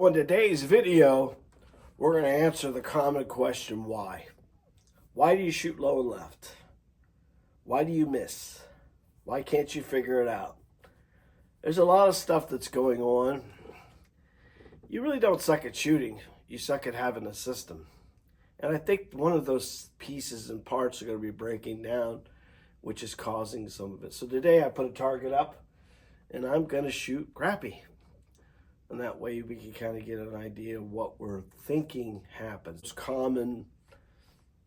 In today's video, we're going to answer the common question, why? Why do you shoot low and left? Why do you miss? Why can't you figure it out? There's a lot of stuff that's going on. You really don't suck at shooting. You suck at having a system. And I think one of those pieces and parts are going to be breaking down, which is causing some of it. So today I put a target up, and I'm going to shoot crappy. And that way we can kind of get an idea of what we're thinking happens. Common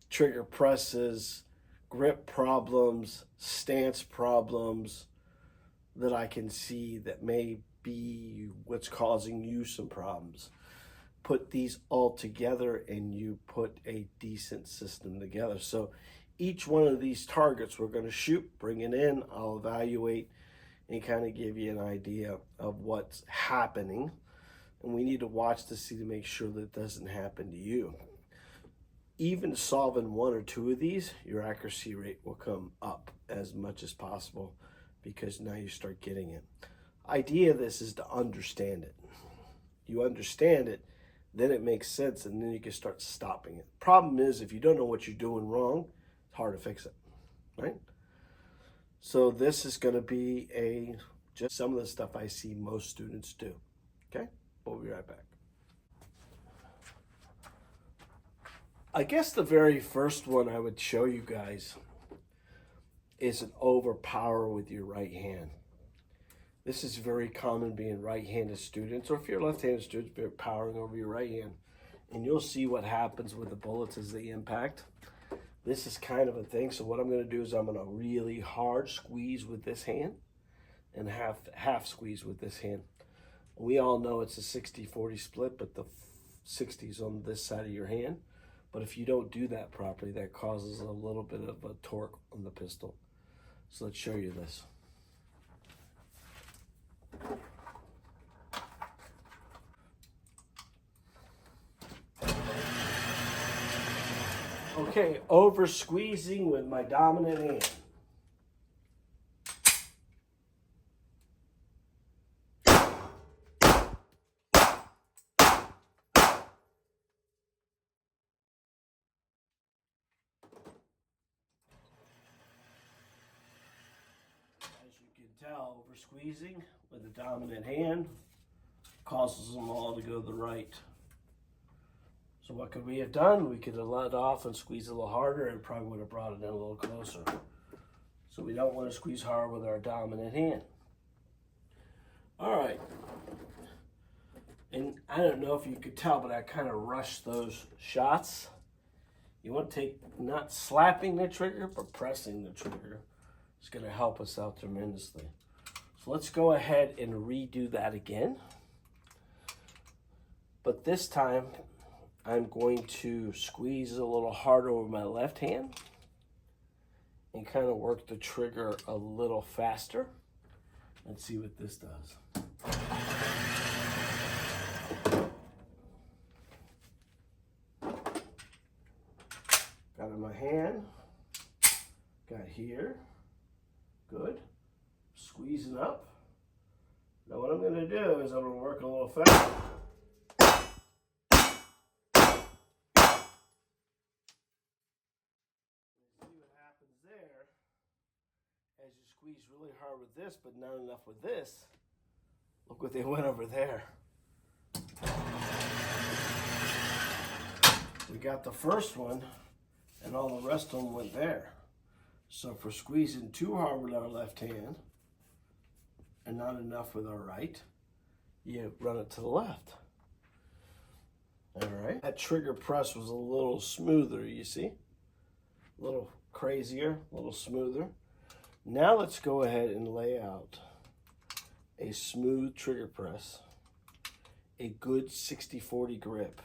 trigger presses, grip problems, stance problems that I can see that may be what's causing you some problems. Put these all together and you put a decent system together. So each one of these targets we're going to shoot, bring it in, I'll evaluate and kind of give you an idea of what's happening. And we need to watch to see to make sure that it doesn't happen to you. Even solving one or two of these, your accuracy rate will come up as much as possible because now you start getting it. Idea of this is to understand it. You understand it, then it makes sense, and then you can start stopping it. Problem is, if you don't know what you're doing wrong, it's hard to fix it, right? So this is going to be just some of the stuff I see most students do. Okay, we'll be right back. I guess the very first one I would show you guys is an overpower with your right hand. This is very common being right-handed students, or if you're left-handed students, be powering over your right hand. And you'll see what happens with the bullets as they impact. This is kind of a thing. So what I'm going to do is I'm going to really hard squeeze with this hand and half squeeze with this hand. We all know it's a 60-40 split, but the 60 is on this side of your hand. But if you don't do that properly, that causes a little bit of a torque on the pistol. So let's show you this. Okay, over squeezing with my dominant hand. As you can tell, over squeezing with the dominant hand causes them all to go to the right. So what could we have done? We could have let off and squeezed a little harder and probably would have brought it in a little closer. So we don't want to squeeze hard with our dominant hand. All right. And I don't know if you could tell, but I kind of rushed those shots. You want to take, not slapping the trigger, but pressing the trigger. It's going to help us out tremendously. So let's go ahead and redo that again. But this time, I'm going to squeeze a little harder over my left hand and kind of work the trigger a little faster. Let's see what this does. Got in my hand, got here, good. Squeezing up. Now what I'm going to do is I'm going to work a little faster. There, as you squeeze really hard with this, but not enough with this, look what they went over there. We got the first one, and all the rest of them went there. So if we're squeezing too hard with our left hand, and not enough with our right, you run it to the left. All right. That trigger press was a little smoother, you see? A little crazier, a little smoother. Now let's go ahead and lay out a smooth trigger press, a good 60-40 grip,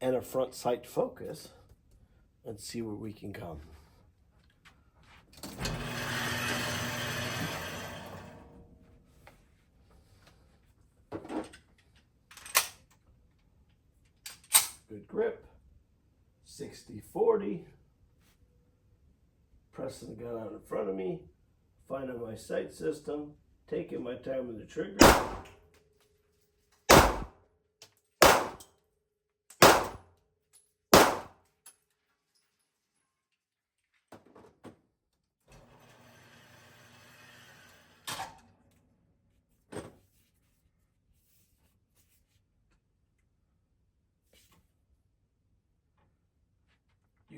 and a front sight focus, and see where we can come. Good grip, 60-40. Pressing the gun out in front of me, finding my sight system, taking my time with the trigger.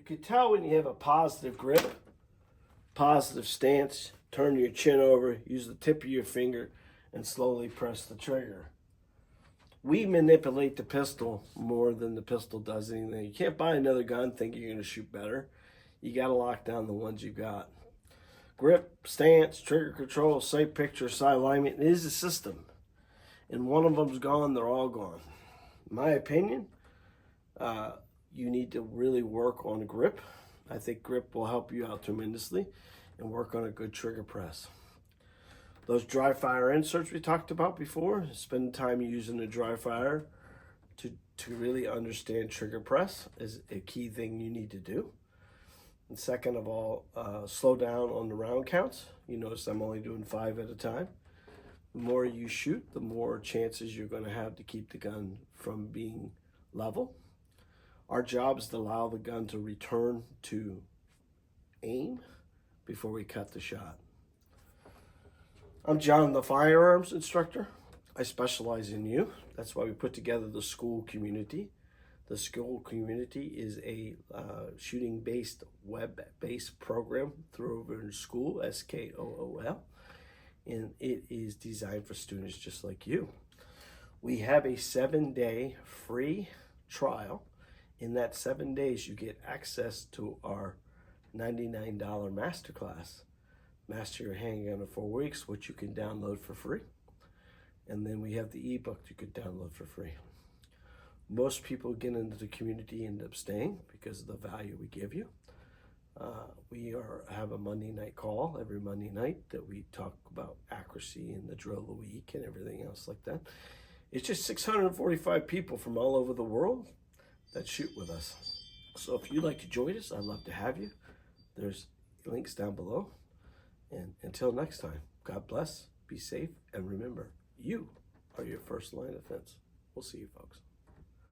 can tell when you have a positive grip, positive stance. Turn your chin over, use the tip of your finger, and slowly press the trigger. We manipulate the pistol more than the pistol does anything. You can't buy another gun thinking you're going to shoot better. You got to lock down the ones you got. Grip, stance, trigger control, sight picture, sight alignment, it is a system. And one of them's gone, they're all gone. In my opinion, you need to really work on grip. I think grip will help you out tremendously, and work on a good trigger press. Those dry fire inserts we talked about before, spend time using the dry fire to really understand trigger press is a key thing you need to do. And second of all, slow down on the round counts. You notice I'm only doing 5 at a time. The more you shoot, the more chances you're going to have to keep the gun from being level. Our job is to allow the gun to return to aim before we cut the shot. I'm John, the firearms instructor. I specialize in you. That's why we put together the school community. The school community is a shooting-based, web-based program through over in school, SKOOL, and it is designed for students just like you. We have a 7-day free trial. In that 7 days, you get access to our $99 Masterclass, Master Your Handgun in 4 weeks, which you can download for free. And then we have the ebook you could download for free. Most people get into the community and end up staying because of the value we give you. We have a Monday night call every Monday night that we talk about accuracy and the drill of the week and everything else like that. It's just 645 people from all over the world that shoot with us. So if you'd like to join us, I'd love to have you. There's links down below. And until next time, God bless, be safe, and remember, you are your first line of defense. We'll see you, folks.